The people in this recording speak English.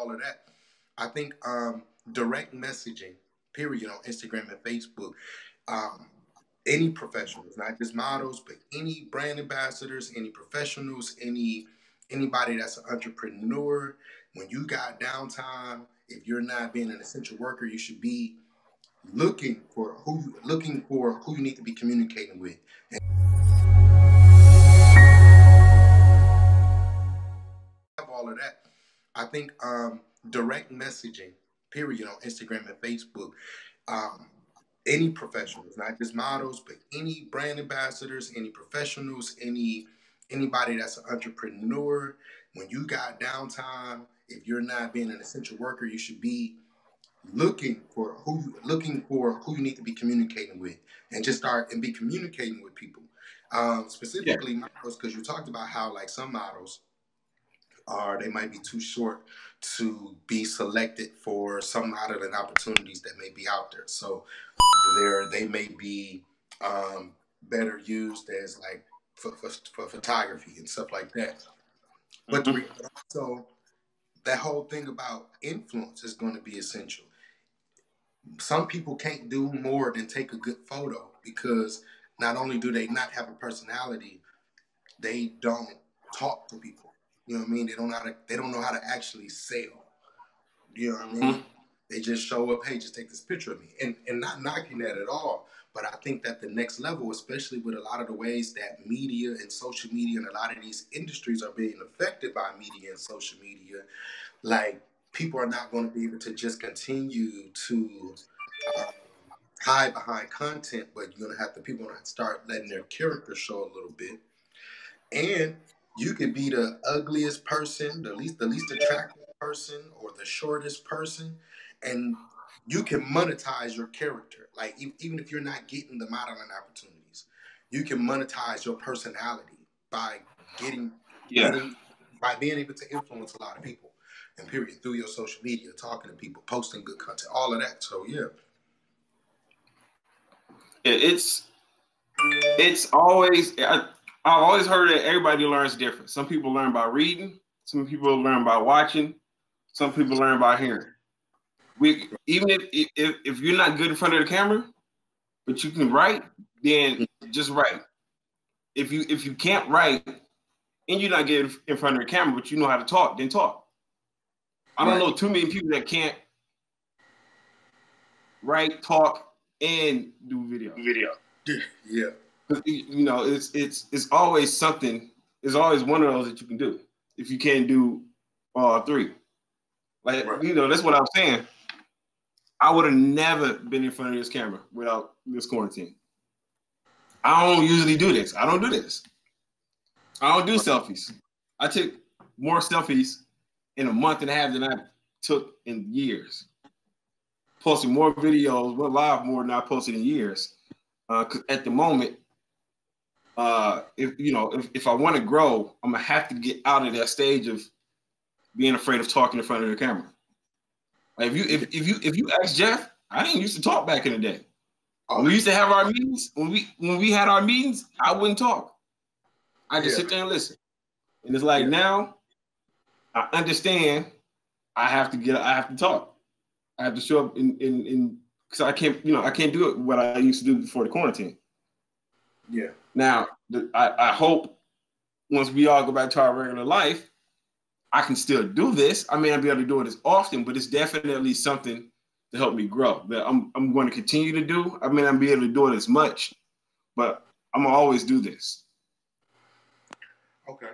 all of that. I think direct messaging, period, on Instagram and Facebook, any professionals, not just models, but any brand ambassadors, any professionals, anybody that's an entrepreneur, when you got downtime, if you're not being an essential worker, you should be looking for who you need to be communicating with. And all of that. I think direct messaging, period, on Instagram and Facebook, any professionals, not just models, but any brand ambassadors, any professionals, anybody that's an entrepreneur, when you got downtime, if you're not being an essential worker, you should be looking for who you need to be communicating with, and just start and be communicating with people, specifically models, because you talked about how like some models they might be too short to be selected for some modeling opportunities that may be out there. So they may be better used as like for photography and stuff like that. But so that whole thing about influence is going to be essential. Some people can't do more than take a good photo, because not only do they not have a personality, they don't talk to people. You know what I mean? They don't know how to actually sell. You know what I mean? They just show up, hey, just take this picture of me. And not knocking that at all. But I think that the next level, especially with a lot of the ways that media and social media and a lot of these industries are being affected by media and social media, like people are not going to be able to just continue to hide behind content, but people are going to start letting their character show a little bit. And you could be the ugliest person, the least attractive person, or the shortest person, and you can monetize your character. Like even if you're not getting the modeling opportunities, you can monetize your personality by by being able to influence a lot of people, and period, through your social media, talking to people, posting good content, all of that. So yeah. It's always, I've always heard that everybody learns different. Some people learn by reading, some people learn by watching, some people learn by hearing. Even if you're not good in front of the camera, but you can write, then just write. If you can't write and you're not good in front of the camera, but you know how to talk, then talk. I don't know too many people that can't write, talk, and do video. Yeah. You know, it's always something. It's always one of those that you can do if you can't do all three. Like you know, that's what I'm saying. I would have never been in front of this camera without this quarantine. I don't usually do this. I don't do this. I don't do selfies. I took more selfies in a month and a half than I took in years. Posted more videos, went live more than I posted in years. 'Cause at the moment, if I want to grow, I'm gonna have to get out of that stage of being afraid of talking in front of the camera. Like if you ask Jeff, I didn't used to talk back in the day. When we used to have our meetings, when we had our meetings, I wouldn't talk. I just sit there and listen. And it's like now, I understand. I have to talk. I have to show up in because I can't do it what I used to do before the quarantine. Yeah. Now I hope once we all go back to our regular life, I can still do this. I may not be able to do it as often, but it's definitely something to help me grow that I'm going to continue to do. I may not be able to do it as much, but I'm gonna always do this. Okay.